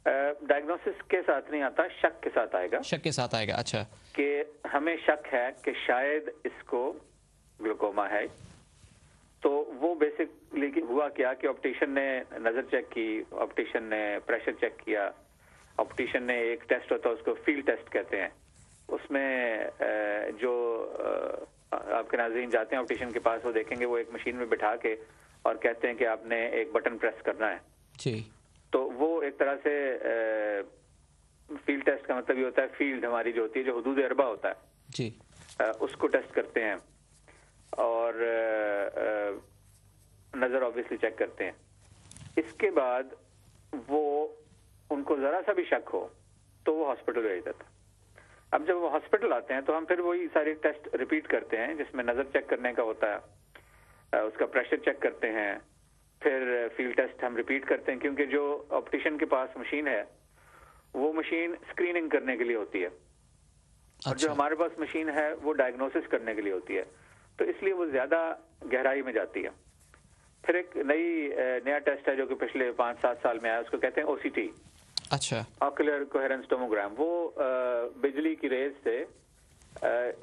Diagnosis کے ساتھ نہیں آتا، شک کے ساتھ آئے گا. شک کے ساتھ آئے گا. اچھا. کہ ہمیں شک ہے کہ شاید اس کو گلوکوما ہے. تو وہ بیسکلی ہوا کیا کہ آپٹیشن نے نظر چیک کی، آپٹیشن نے پریشر چیک کیا، آپٹیشن نے ایک ٹیسٹ ہوتا ہے اس کو فیلڈ ٹیسٹ کہتے ہیں، اس میں جو آپ کے ناظرین جاتے ہیں آپٹیشن کے پاس وہ دیکھیں گے وہ ایک مشین میں بٹھا کے اور کہتے ہیں کہ آپ نے ایک بٹن پریس کرنا ہے. جی. تو وہ ایک طرح سے فیلڈ ٹیسٹ کا مطلب یہ ہوتا ہے فیلڈ ہماری جو ہوتی ہے جو حدود اربع ہوتا ہے جی اس کو ٹیسٹ کرتے ہیں اور نظر آبویسلی چیک کرتے ہیں. اس کے بعد وہ ان کو ذرا سا بھی شک ہو تو وہ ہاسپٹل بھیج دیتا. اب جب وہ ہاسپٹل آتے ہیں تو ہم پھر وہی سارے ٹیسٹ ریپیٹ کرتے ہیں جس میں نظر چیک کرنے کا ہوتا ہے، اس کا پریشر چیک کرتے ہیں، پھر فیلڈ ٹیسٹ ہم ریپیٹ کرتے ہیں کیونکہ جو آپٹیشن کے پاس مشین ہے وہ مشین اسکریننگ کرنے کے لیے ہوتی ہے اور جو ہمارے پاس مشین ہے وہ ڈائگنوسس کرنے کے لیے ہوتی ہے. تو اس لیے وہ زیادہ گہرائی میں جاتی ہے. پھر ایک نیا ٹیسٹ ہے جو کہ پچھلے 5-7 سال میں آیا، اس کو کہتے ہیں او سی ٹی. اچھا. آکولر کوہیرنس ٹوموگرام. وہ بجلی کی ریز سے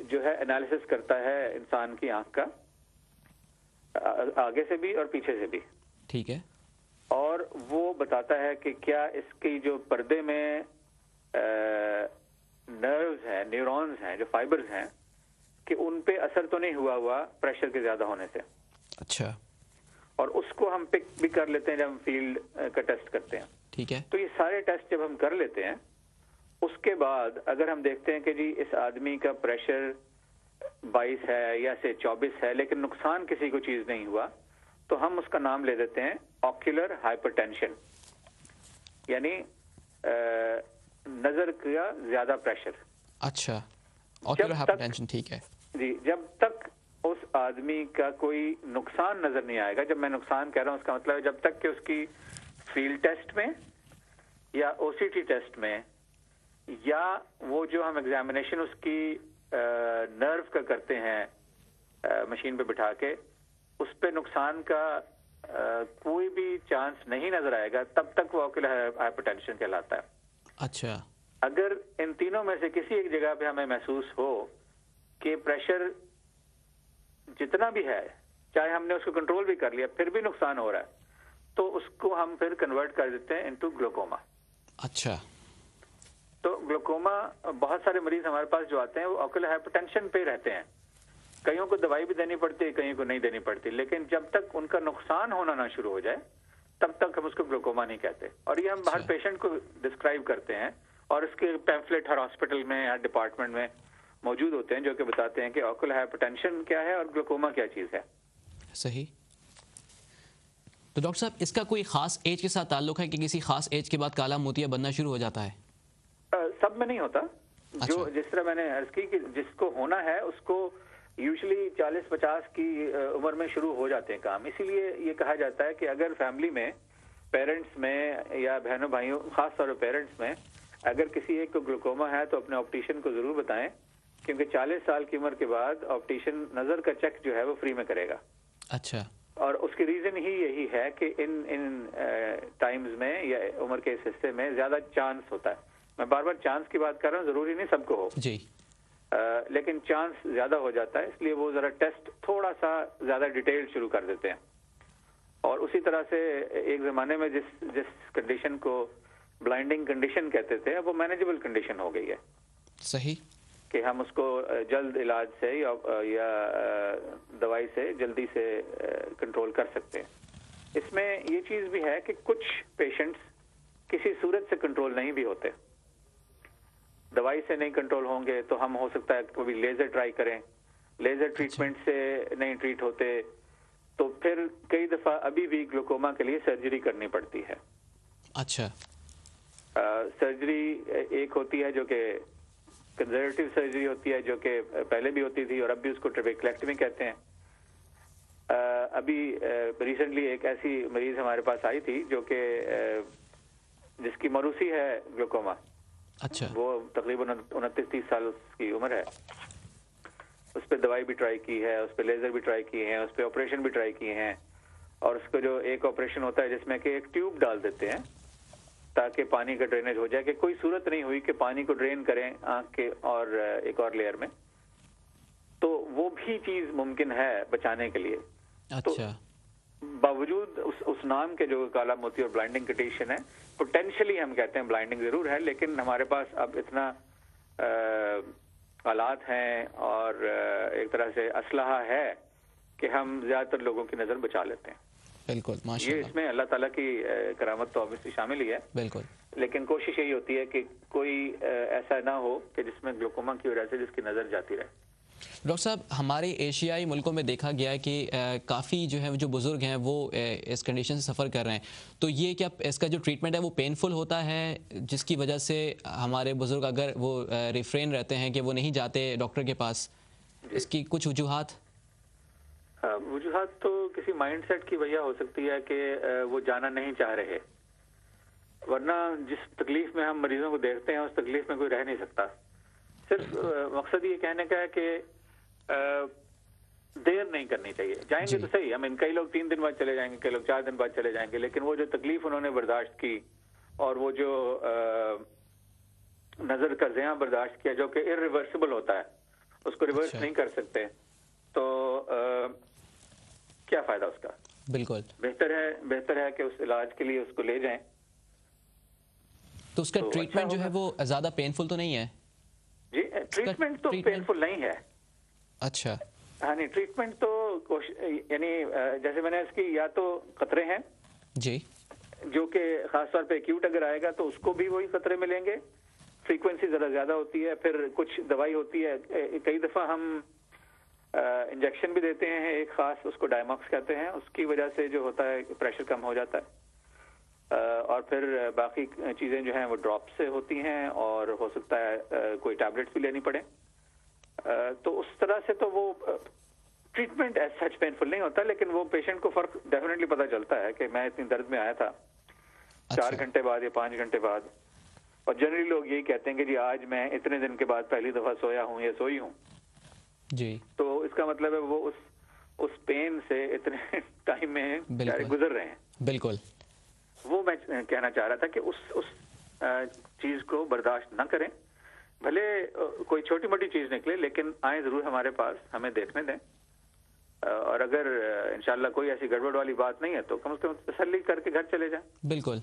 جو ہے انالیسس کرتا ہے انسان کی آنکھ کا، آگے سے بھی اور پیچھے سے بھی. ٹھیک ہے. اور وہ بتاتا ہے کہ کیا اس کی جو پردے میں نروز ہیں، نیورونز ہیں، جو فائبرز ہیں، کہ ان پہ اثر تو نہیں ہوا پریشر کے زیادہ ہونے سے. اچھا. اور اس کو ہم پک بھی کر لیتے ہیں جب ہم فیلڈ کا ٹیسٹ کرتے ہیں. ٹھیک ہے. تو یہ سارے ٹیسٹ جب ہم کر لیتے ہیں اس کے بعد اگر ہم دیکھتے ہیں کہ جی اس آدمی کا پریشر 22 ہے یا سے 24 ہے لیکن نقصان کسی کو چیز نہیں ہوا تو ہم اس کا نام لے دیتے ہیں آکولر ہائپر ٹینشن، یعنی نظر کا زیادہ پریشر. اچھا. آکولر ہائپر ٹینشن. ٹھیک ہے جی. جب تک اس آدمی کا کوئی نقصان نظر نہیں آئے گا، جب میں نقصان کہہ رہا ہوں اس کا مطلب ہے جب تک کہ اس کی فیلڈ ٹیسٹ میں یا او سی ٹی ٹیسٹ میں یا وہ جو ہم ایگزامینیشن اس کی نرو کا کرتے ہیں مشین پہ بٹھا کے اس پہ نقصان کا کوئی بھی چانس نہیں نظر آئے گا تب تک وہ آکولر ہائپر ٹینشن کہلاتا ہے. اچھا. اگر ان تینوں میں سے کسی ایک جگہ پہ ہمیں محسوس ہو کہ پریشر جتنا بھی ہے چاہے ہم نے اس کو کنٹرول بھی کر لیا پھر بھی نقصان ہو رہا ہے تو اس کو ہم پھر کنورٹ کر دیتے ہیں انٹو گلوکوما. اچھا. تو گلوکوما بہت سارے مریض ہمارے پاس جو آتے ہیں وہ آکولر ہائپر ٹینشن پہ رہتے ہیں، کئیوں کو دوائی بھی دینی پڑتی ہے، کئیوں کو نہیں دینی پڑتی، لیکن جب تک ان کا نقصان ہونا نہ شروع ہو جائے تب تک ہم اس کو گلوکوما نہیں کہتے. اور یہ ہم ہر پیشنٹ کو ڈسکرائب کرتے ہیں اور اس کے پیمفلٹ ہر ہاسپٹل میں ہر ڈپارٹمنٹ میں موجود ہوتے ہیں جو کہ بتاتے ہیں کہ آکولر ہائپر ٹینشن کیا ہے اور گلوکوما کیا چیز ہے. صحیح. تو ڈاکٹر صاحب اس کا کوئی خاص ایج کے ساتھ تعلق ہے کہ کسی خاص ایج کے بعد کالا موتیا بننا شروع ہو جاتا ہے؟ سب میں نہیں ہوتا. جو جس طرح میں نے عرض کی کہ جس کو ہونا ہے اس کو یوزلی 40-50 کی عمر میں شروع ہو جاتے ہیں کام. اسی لیے یہ کہا جاتا ہے کہ اگر فیملی میں پیرنٹس میں یا بہنوں بھائیوں خاص طور پر پیرنٹس میں اگر کسی ایک کو گلوکوما ہے تو اپنے آپٹیشن کو ضرور بتائیں کیونکہ 40 سال کی عمر کے بعد آپٹیشن نظر کا چیک جو ہے وہ فری میں کرے گا. اچھا. اور اس کی ریزن ہی یہی ہے کہ ان ٹائمز میں یا عمر کے اس حصے میں زیادہ چانس ہوتا ہے. میں بار بار چانس کی بات کر رہا ہوں، ضروری نہیں سب کو ہو جی لیکن چانس زیادہ ہو جاتا ہے، اس لیے وہ ذرا ٹیسٹ تھوڑا سا زیادہ ڈیٹیل شروع کر دیتے ہیں. اور اسی طرح سے ایک زمانے میں جس کنڈیشن کو بلائنڈنگ کنڈیشن کہتے تھے اب وہ مینیجبل کنڈیشن ہو گئی ہے. صحیح. کہ ہم اس کو جلد علاج سے یا دوائی سے جلدی سے کنٹرول کر سکتے ہیں. اس میں یہ چیز بھی ہے کہ کچھ پیشنٹس کسی صورت سے کنٹرول نہیں بھی ہوتے، دوائی سے نہیں کنٹرول ہوں گے تو ہم ہو سکتا ہے کبھی لیزر ٹرائی کریں، لیزر ٹریٹمنٹ سے نہیں ٹریٹ ہوتے تو پھر کئی دفعہ ابھی بھی گلوکوما کے لیے سرجری کرنی پڑتی ہے. اچھا. سرجری ایک ہوتی ہے جو کہ کنزرویٹو سرجری ہوتی ہے جو کہ پہلے بھی ہوتی تھی اور اب بھی اس کو ٹریبیکلیکٹمی کہتے ہیں. ابھی ریسنٹلی ایک ایسی مریض ہمارے پاس آئی تھی جو کہ جس کی موروثی ہے گلوکوما. اچھا. وہ تقریباً 29-30 سال اس کی عمر ہے. اس پہ دوائی بھی ٹرائی کی ہے، اس پہ لیزر بھی ٹرائی کیے ہیں، اس پہ آپریشن بھی ٹرائی کیے ہیں. اور اس کو جو ایک آپریشن ہوتا ہے جس میں کہ ایک ٹیوب ڈال دیتے ہیں تاکہ پانی کا ڈرینیج ہو جائے، کہ کوئی صورت نہیں ہوئی کہ پانی کو ڈرین کریں آنکھ کے اور ایک اور لیئر میں، تو وہ بھی چیز ممکن ہے بچانے کے لیے. اچھا. باوجود اس نام کے جو کالا موتی اور بلائنڈنگ کنڈیشن ہے، پوٹینشلی ہم کہتے ہیں بلائنڈنگ ضرور ہے، لیکن ہمارے پاس اب اتنا آلات ہیں اور ایک طرح سے اسلحہ ہے کہ ہم زیادہ تر لوگوں کی نظر بچا لیتے ہیں. بالکل، ماشاء یہ اللہ. اس میں اللہ تعالیٰ کی کرامت تو obviously شامل ہی ہے، بالکل. لیکن کوشش یہی ہوتی ہے کہ کوئی ایسا نہ ہو کہ جس میں گلوکوما کی وجہ سے جس کی نظر جاتی رہے. ڈاکٹر صاحب، ہمارے ایشیائی ملکوں میں دیکھا گیا ہے کہ کافی جو ہے جو بزرگ ہیں وہ اس کنڈیشن سے سفر کر رہے ہیں، تو یہ کیا اس کا جو ٹریٹمنٹ ہے وہ پینفل ہوتا ہے، جس کی وجہ سے ہمارے بزرگ اگر وہ ریفرین رہتے ہیں کہ وہ نہیں جاتے ڈاکٹر کے پاس، اس کی کچھ وجوہات؟ وجوہات تو کسی مائنڈ سیٹ کی وجہ ہو سکتی ہے کہ وہ جانا نہیں چاہ رہے، ورنہ جس تکلیف میں ہم مریضوں کو دیکھتے ہیں اس تکلیف میں کوئی رہ نہیں سکتا. صرف مقصد یہ کہنے کا ہے کہ دیر نہیں کرنی چاہیے. جائیں گے تو صحیح، ہم کئی لوگ 3 دن بعد چلے جائیں گے، کئی لوگ 4 دن بعد چلے جائیں گے، لیکن وہ جو تکلیف انہوں نے برداشت کی اور وہ جو نظر کا زیاں برداشت کیا جو کہ irreversible ہوتا ہے، اس کو ریورس نہیں کر سکتے، تو کیا فائدہ اس کا؟ بالکل. بہتر ہے کہ اس علاج کے لیے اس کو لے جائیں. تو اس کا ٹریٹمنٹ جو ہے وہ زیادہ پینفل تو نہیں ہے؟ جی، ٹریٹمنٹ تو پینفل نہیں ہے. اچھا. ہاں نہیں، ٹریٹمنٹ تو یعنی جیسے میں نے اس کی یا تو قطرے ہیں جی، جو کہ خاص طور پہ ایکیوٹ اگر آئے گا تو اس کو بھی وہی قطرے ملیں گے، فریکوینسی ذرا زیادہ ہوتی ہے. پھر کچھ دوائی ہوتی ہے، کئی دفعہ ہم انجیکشن بھی دیتے ہیں، ایک خاص اس کو ڈائماکس کہتے ہیں، اس کی وجہ سے جو ہوتا ہے پریشر کم ہو جاتا ہے. اور پھر باقی چیزیں جو ہیں وہ ڈراپ سے ہوتی ہیں، اور ہو سکتا ہے کوئی ٹیبلٹس بھی لینی پڑے. تو اس طرح سے تو وہ ٹریٹمنٹ ایز سچ پینفل نہیں ہوتا، لیکن وہ پیشنٹ کو فرق ڈیفینیٹلی پتہ چلتا ہے کہ میں اتنی درد میں آیا تھا 4 گھنٹے بعد یا 5 گھنٹے بعد. اور جنرلی لوگ یہی کہتے ہیں کہ جی آج میں اتنے دن کے بعد پہلی دفعہ سویا ہوں یا سوئی ہوں. جی، تو اس کا مطلب ہے وہ اس پین سے اتنے ٹائم میں گزر رہے ہیں. بالکل. وہ میں کہنا چاہ رہا تھا کہ اس چیز کو برداشت نہ کریں، بھلے کوئی چھوٹی موٹی چیز نکلے، لیکن آئیں ضرور ہمارے پاس، ہمیں دیکھنے دیں. اور اگر انشاءاللہ کوئی ایسی گڑبڑ والی بات نہیں ہے تو کم از کم تسلی کر کے گھر چلے جائیں. بالکل.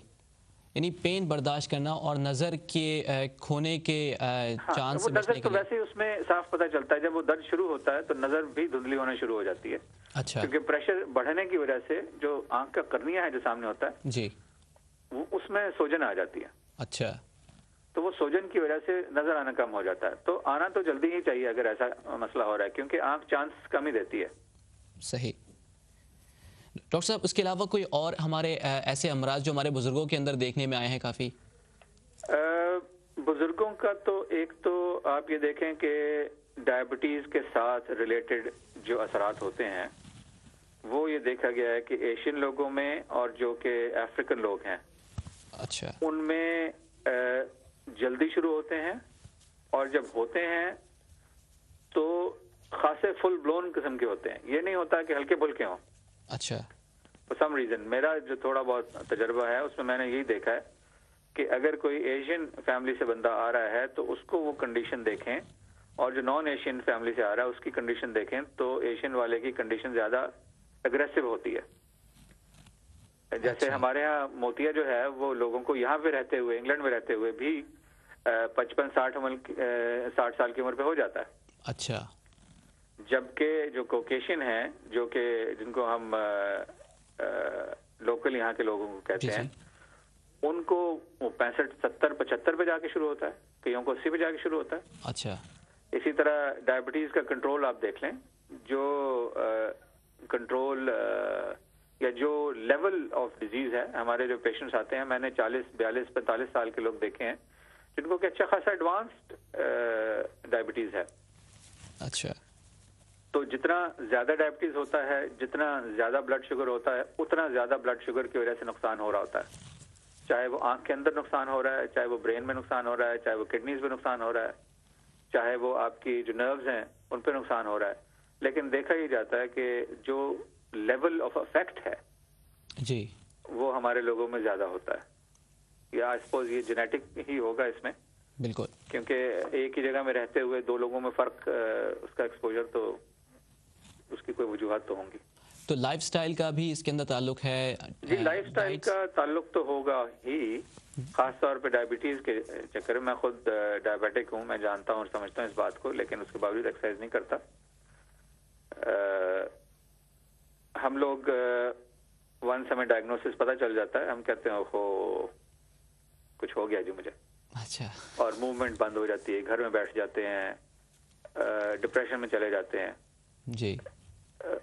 یعنی پین برداشت کرنا اور نظر کے کھونے کے چانس سے بچنے کے لیے. ویسے اس میں صاف پتہ چلتا ہے جب وہ درد شروع ہوتا ہے تو نظر بھی دھندلی ہونا شروع ہو جاتی ہے. اچھا. کیونکہ پریشر بڑھنے کی وجہ سے جو آنکھ کا قرنیہ ہے جو سامنے ہوتا ہے جی، وہ اس میں سوجن آ جاتی ہے. اچھا. تو وہ سوجن کی وجہ سے نظر آنا کم ہو جاتا ہے. تو آنا تو جلدی ہی چاہیے اگر ایسا مسئلہ ہو رہا ہے، کیونکہ آنکھ چانس کم ہی دیتی ہے. صحیح. ڈاکٹر صاحب، اس کے علاوہ کوئی اور ہمارے ایسے امراض جو ہمارے بزرگوں کے اندر دیکھنے میں آئے ہیں کافی؟ بزرگوں کا تو ایک تو آپ یہ دیکھیں کہ ڈائبٹیز کے ساتھ ریلیٹڈ جو اثرات ہوتے ہیں وہ یہ دیکھا گیا ہے کہ ایشین لوگوں میں اور جو کہ افریقن لوگ ہیں، اچھا، ان میں جلدی شروع ہوتے ہیں، اور جب ہوتے ہیں تو خاصے فل بلون قسم کے ہوتے ہیں. یہ نہیں ہوتا کہ ہلکے پھلکے ہوں. اچھا. فور سم ریزن میرا جو تھوڑا بہت تجربہ ہے اس میں نے یہی دیکھا ہے کہ اگر کوئی ایشین فیملی سے بندہ آ رہا ہے تو اس کو وہ کنڈیشن دیکھیں، اور جو نان ایشین فیملی سے آ رہا ہے اس کی کنڈیشن دیکھیں تو ایشین والے کی کنڈیشن زیادہ اگریسو ہوتی ہے. جیسے ہمارے ہاں موتیا جو ہے وہ لوگوں کو یہاں پہ رہتے ہوئے، انگلینڈ میں رہتے ہوئے بھی 55-60 سال کی عمر پہ ہو جاتا ہے. اچھا. جبکہ جو کوکیشن ہیں، جو کہ جن کو ہم لوکل یہاں کے لوگوں کو کہتے ہیں، ان کو 65 70 75 پہ جا کے شروع ہوتا ہے، کئیوں کو 80 پہ جا کے شروع ہوتا ہے. اچھا. اسی طرح ڈائبٹیز کا کنٹرول آپ دیکھ لیں، جو کنٹرول یا جو لیول آف ڈیزیز ہے، ہمارے جو پیشنٹس آتے ہیں، میں نے 40 42 45 سال کے لوگ دیکھے ہیں جن کو کہ اچھا خاصا ایڈوانسڈ ڈائبٹیز ہے. اچھا. تو جتنا زیادہ ڈائبٹیز ہوتا ہے، جتنا زیادہ بلڈ شوگر ہوتا ہے، اتنا زیادہ بلڈ شوگر کی وجہ سے نقصان ہو رہا ہوتا ہے. چاہے وہ آنکھ کے اندر نقصان ہو رہا ہے، چاہے وہ برین میں نقصان ہو رہا ہے، چاہے وہ کڈنیز میں نقصان ہو رہا ہے، چاہے وہ آپ کی جو نروز ہیں ان پہ نقصان ہو رہا ہے. لیکن دیکھا ہی جاتا ہے کہ جو لیول آف افیکٹ ہے جی، وہ ہمارے لوگوں میں زیادہ ہوتا ہے. یا سپوز یہ جینیٹک ہی ہوگا اس میں، بالکل، کیونکہ ایک ہی جگہ میں رہتے ہوئے دو لوگوں میں فرق، اس کا ایکسپوجر، تو اس کی کوئی وجوہات تو ہوں گی. تو لائف سٹائل کا بھی اس کے اندر تعلق ہے؟ جی لائف سٹائل کا تعلق تو ہوگا ہی، خاص طور پہ ڈائبٹیز کے چکر میں. خود ڈائبیٹک ہوں، میں جانتا ہوں اور سمجھتا ہوں اس بات کو، لیکن اس کے باوجود ایکسرسائز نہیں کرتا. ہم لوگ ونس ہمیں ڈائگنوسس پتہ چل جاتا ہے، ہم کہتے ہیں اوہو کچھ ہو گیا جی مجھے، اچھا، اور موومنٹ بند ہو جاتی ہے، گھر میں بیٹھ جاتے ہیں، ڈپریشن میں چلے جاتے ہیں. جی،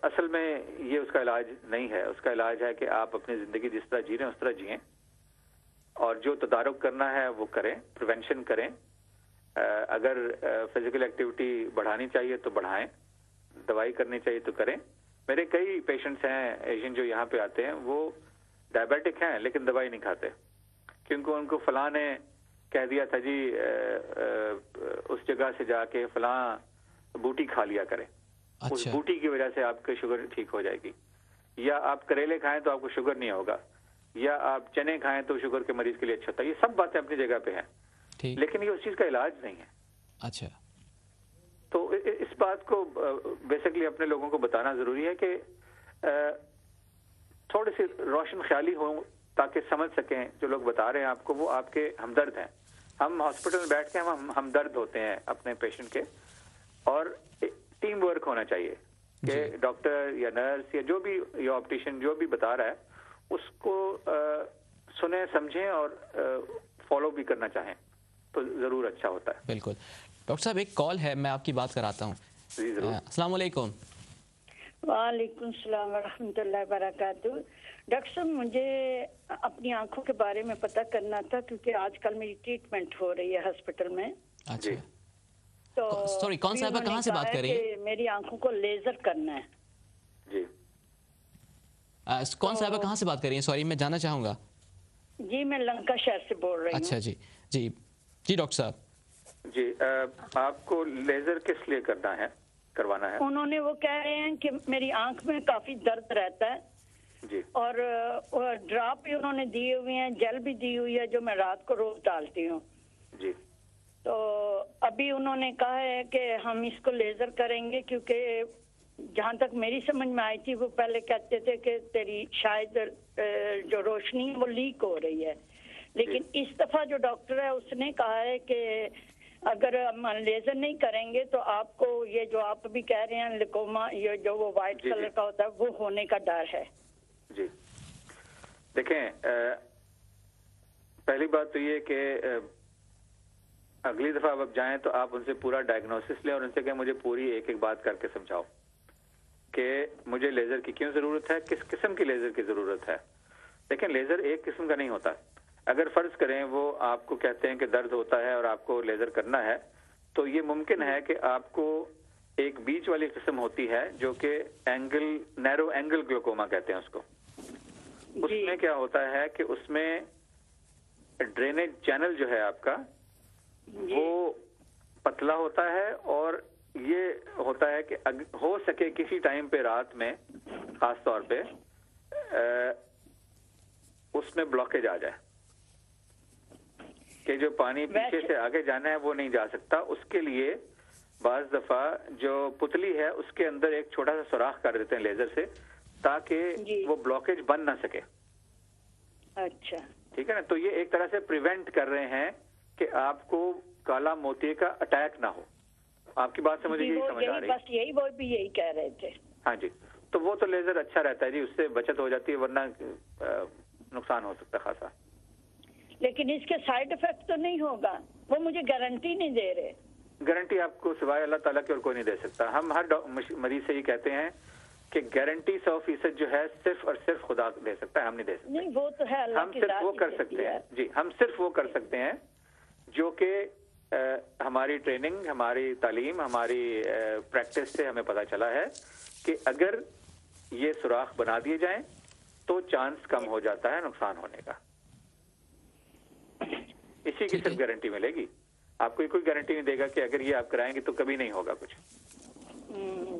اصل میں یہ اس کا علاج نہیں ہے. اس کا علاج ہے کہ آپ اپنی زندگی جس طرح جی رہے ہیں اس طرح جئیں، اور جو تدارک کرنا ہے وہ کریں، پریونشن کریں. اگر فزیکل ایکٹیویٹی بڑھانی چاہیے تو بڑھائیں، دوائی کرنی چاہیے تو کریں. میرے کئی پیشنٹس ہیں ایشین جو یہاں پہ آتے ہیں، وہ ڈائبیٹک ہیں لیکن دوائی نہیں کھاتے، کیونکہ ان کو فلاں نے کہہ دیا تھا جی اس جگہ سے جا کے فلاں بوٹی کھا لیا کرے، اس بوٹی کی وجہ سے آپ کی شوگر ٹھیک ہو جائے گی، یا آپ کریلے کھائیں تو آپ کو شوگر نہیں ہوگا، یا آپ چنے کھائیں تو شوگر کے مریض کے لیے اچھا ہوتا ہے. یہ سب باتیں اپنی جگہ پہ ہیں، لیکن یہ اس چیز کا علاج نہیں ہے. اچھا، تو اس بات کو بیسکلی اپنے لوگوں کو بتانا ضروری ہے کہ تھوڑی سی روشن خیالی ہو، تاکہ سمجھ سکیں جو لوگ بتا رہے ہیں آپ کو وہ آپ کے ہمدرد ہیں. ہم ہاسپٹل میں بیٹھ کے ہم ہمدرد ہوتے ہیں اپنے پیشنٹ کے، اور ٹیم ورک ہونا چاہیے کہ ڈاکٹر یا نرس یا جو بھی یا آپٹیشین جو بھی بتا رہا ہے اس کو سنیں، سمجھیں اور فالو بھی کرنا چاہیں تو ضرور اچھا ہوتا ہے. بالکل. ڈاکٹر صاحب ایک کال ہے، میں آپ کی بات کراتا ہوں. جی ضرور. السلام علیکم. وعلیکم السلام ورحمۃ اللہ وبرکاتہ. ڈاکٹر صاحب مجھے اپنی آنکھوں کے بارے میں پتہ کرنا تھا، کیونکہ آج کل میری ٹریٹمنٹ ہو رہی ہے ہاسپٹل میں. اچھا، تو سوری کون صاحبہ کہاں سے بات کر رہی ہیں؟ میری آنکھوں کو لیزر کرنا ہے. جی کون صاحبہ کہاں سے بات کر رہی ہیں؟ سوری میں جاننا چاہوں گا. جی میں لنکا شہر سے بول رہی ہوں. اچھا جی جی جی ڈاکٹر صاحب. جی آپ کو لیزر کس لیے کروانا ہے؟ انہوں نے وہ کہہ رہے ہیں کہ میری آنکھ میں کافی درد رہتا ہے جی، اور ڈراپ بھی انہوں نے دیے ہوئے ہیں، جیل بھی دی ہوئی ہے جو میں رات کو روز ڈالتی ہوں. جی تو ابھی انہوں نے کہا ہے کہ ہم اس کو لیزر کریں گے، کیونکہ جہاں تک میری سمجھ میں آئی تھی وہ پہلے کہتے تھے کہ تیری شاید جو روشنی وہ لیک ہو رہی ہے، لیکن اس دفعہ جو ڈاکٹر ہے اس نے کہا ہے کہ اگر ہم لیزر نہیں کریں گے تو آپ کو یہ جو آپ بھی کہہ رہے ہیں لکوما، یہ جو وہ وائٹ کلر کا ہوتا ہے وہ ہونے کا ڈر ہے. جی دیکھیں، پہلی بات تو یہ کہ اگلی دفعہ آپ جائیں تو آپ ان سے پورا ڈائگنوسس لیں اور ان سے کہیں مجھے پوری ایک ایک بات کر کے سمجھاؤ کہ مجھے لیزر کی کیوں ضرورت ہے، کس قسم کی لیزر کی ضرورت ہے. لیکن لیزر ایک قسم کا نہیں ہوتا. اگر فرض کریں وہ آپ کو کہتے ہیں کہ درد ہوتا ہے اور آپ کو لیزر کرنا ہے، تو یہ ممکن ہے کہ آپ کو ایک بیچ والی قسم ہوتی ہے جو کہ نیرو اینگل گلوکوما کہتے ہیں اس کو. اس میں کیا ہوتا ہے کہ اس میں ڈرینیج چینل جو ہے آپ کا وہ پتلا ہوتا ہے، اور یہ ہوتا ہے کہ ہو سکے کسی ٹائم پہ رات میں خاص طور پہ اس میں بلاکیج آ جائے کہ جو پانی پیچھے سے آگے جانا ہے وہ نہیں جا سکتا. اس کے لیے بعض دفعہ جو پتلی ہے اس کے اندر ایک چھوٹا سا سوراخ کر دیتے ہیں لیزر سے، تاکہ وہ بلاکیج بن نہ سکے. اچھا ٹھیک ہے نا. تو یہ ایک طرح سے پریونٹ کر رہے ہیں کہ آپ کو کالا موتی کا اٹیک نہ ہو. آپ کی بات سے مجھے یہی سمجھ آ رہی ہے. بس یہی وہ بھی یہی کہہ رہے تھے. ہاں جی، تو وہ تو لیزر اچھا رہتا ہے جی، اس سے بچت ہو جاتی ہے، ورنہ نقصان ہو سکتا ہے خاصا. لیکن اس کے سائیڈ افیکٹ تو نہیں ہوگا؟ وہ مجھے گارنٹی نہیں دے رہے. گارنٹی آپ کو سوائے اللہ تعالیٰ کے اور کوئی نہیں دے سکتا. ہم ہر مریض سے یہ کہتے ہیں کہ گارنٹی 100% جو ہے صرف اور صرف خدا دے سکتا ہے، ہم نہیں دے سکتے. نہیں وہ تو ہے اللہ ہم صرف وہ کر سکتے ہیں. جی ہم صرف وہ کر سکتے ہیں جو کہ ہماری ٹریننگ، ہماری تعلیم، ہماری پریکٹس سے ہمیں پتہ چلا ہے کہ اگر یہ سوراخ بنا دیے جائیں تو چانس کم ہو جاتا ہے نقصان ہونے کا. اسی کی صرف گارنٹی ملے گی. آپ کو کوئی گارنٹی نہیں دے گا کہ اگر یہ آپ کرائیں گے تو کبھی نہیں ہوگا کچھ.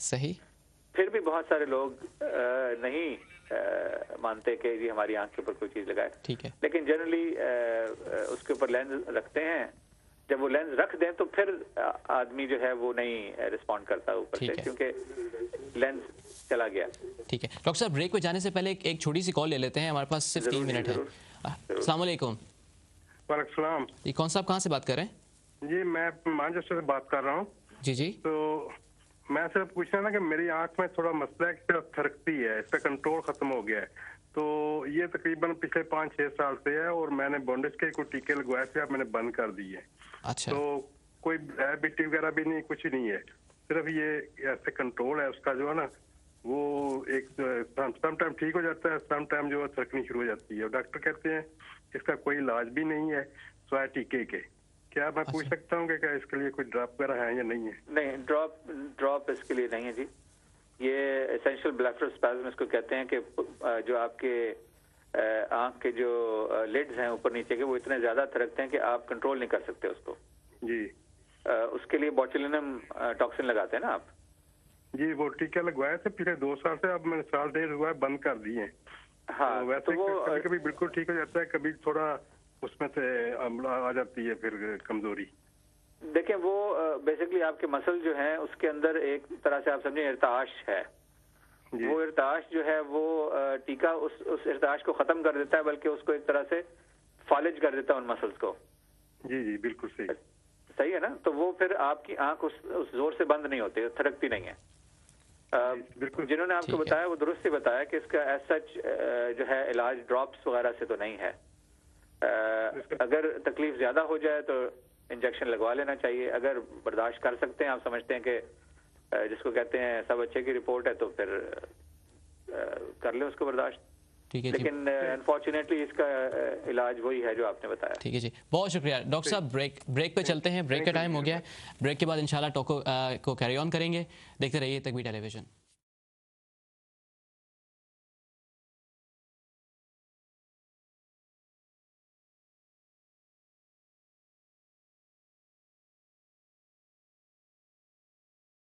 صحیح. پھر بھی بہت سارے لوگ نہیں مانتے کہ جی ہماری آنکھ کے اوپر کوئی چیز لگائے. ٹھیک ہے. لیکن جنرلی اس کے اوپر لینز رکھتے ہیں. جب وہ لینز رکھ دیں تو پھر آدمی جو ہے وہ نہیں رسپونڈ کرتا اوپر سے, کیونکہ لینز چلا گیا. ٹھیک ہے ڈاکٹر صاحب, بریک پہ جانے سے پہلے ایک چھوٹی سی کال لے لیتے ہیں, ہمارے پاس صرف 3 منٹ ہے. السلام علیکم. وعلیکم السلام. جی کون صاحب کہاں سے بات کر رہے ہیں؟ جی میں مانچسٹر سے بات کر رہا ہوں. جی جی. تو میں صرف پوچھنا نا کہ میری آنکھ میں تھوڑا مسئلہ ہے کہ تھرکتی ہے, اس پہ کنٹرول ختم ہو گیا ہے. تو یہ تقریباً پچھلے 5-6 سال سے ہے, اور میں نے بونڈس کے کوئی ٹیکے لگوائے تھے, اب میں نے بند کر دی ہے. اچھا. تو کوئی ڈائبٹی وغیرہ بھی نہیں, کچھ نہیں ہے, صرف یہ ایسے کنٹرول ہے اس کا جو ہے نا, وہ ایک سم ٹائم ٹھیک ہو جاتا ہے, سم ٹائم جو ہے تھرکنی شروع ہو جاتی ہے. اور ڈاکٹر کہتے ہیں اس کا کوئی علاج بھی نہیں ہے سوائے ٹیکے کے. کیا میں پوچھ سکتا ہوں کہ کیا اس کے لیے کوئی ڈراپ وغیرہ ہے یا نہیں ہے؟ نہیں, ڈراپ اس کے لیے نہیں ہے جی. یہ اسینشل بلیفروسپازم اس کو کہتے ہیں کہ جو آپ کے آنکھ کے جو لیڈز ہیں اوپر نیچے کے, وہ اتنے زیادہ تھرکتے ہیں کہ آپ کنٹرول نہیں کر سکتے اس کو. جی. اس کے لیے بوٹولینم ٹاکسن لگاتے ہیں نا آپ؟ جی وہ ٹیکے لگوائے تھے پچھلے 2 سال سے, اب میں نے 1.5 ہوا بند کر دیے. ہاں ویسے کبھی کبھی بالکل ٹھیک ہو جاتا ہے, کبھی تھوڑا اس میں سے آ جاتی ہے پھر کمزوری. دیکھیں وہ بیسکلی آپ کے مسل جو ہیں اس کے اندر ایک طرح سے آپ سمجھیں ارتعاش ہے. وہ ارتعاش جو ہے وہ ٹیکا اس ارتعاش کو ختم کر دیتا ہے, بلکہ اس کو ایک طرح سے فالج کر دیتا ہے ان مسلز کو. جی جی بالکل صحیح. صحیح ہے نا. تو وہ پھر آپ کی آنکھ اس زور سے بند نہیں ہوتی, تھرکتی نہیں ہے. جنہوں نے آپ کو بتایا وہ درست ہی بتایا کہ اس کا ایز سچ جو ہے علاج ڈراپس وغیرہ سے تو نہیں ہے. اگر تکلیف زیادہ ہو جائے تو انجیکشن لگوا لینا چاہیے. اگر برداشت کر سکتے ہیں, آپ سمجھتے ہیں کہ جس کو کہتے ہیں سب اچھے کی رپورٹ ہے, تو پھر کر لیں اس کو برداشت. لیکن انفارچونیٹلی اس کا علاج وہی ہے جو آپ نے بتایا. ٹھیک ہے جی, بہت شکریہ ڈاکٹر صاحب. بریک پہ چلتے ہیں, بریک کا ٹائم ہو گیا ہے. بریک کے بعد انشاءاللہ ٹاک کو کیری آن کریں گے. دیکھتے رہیے تکبیر ٹیلی ویژن.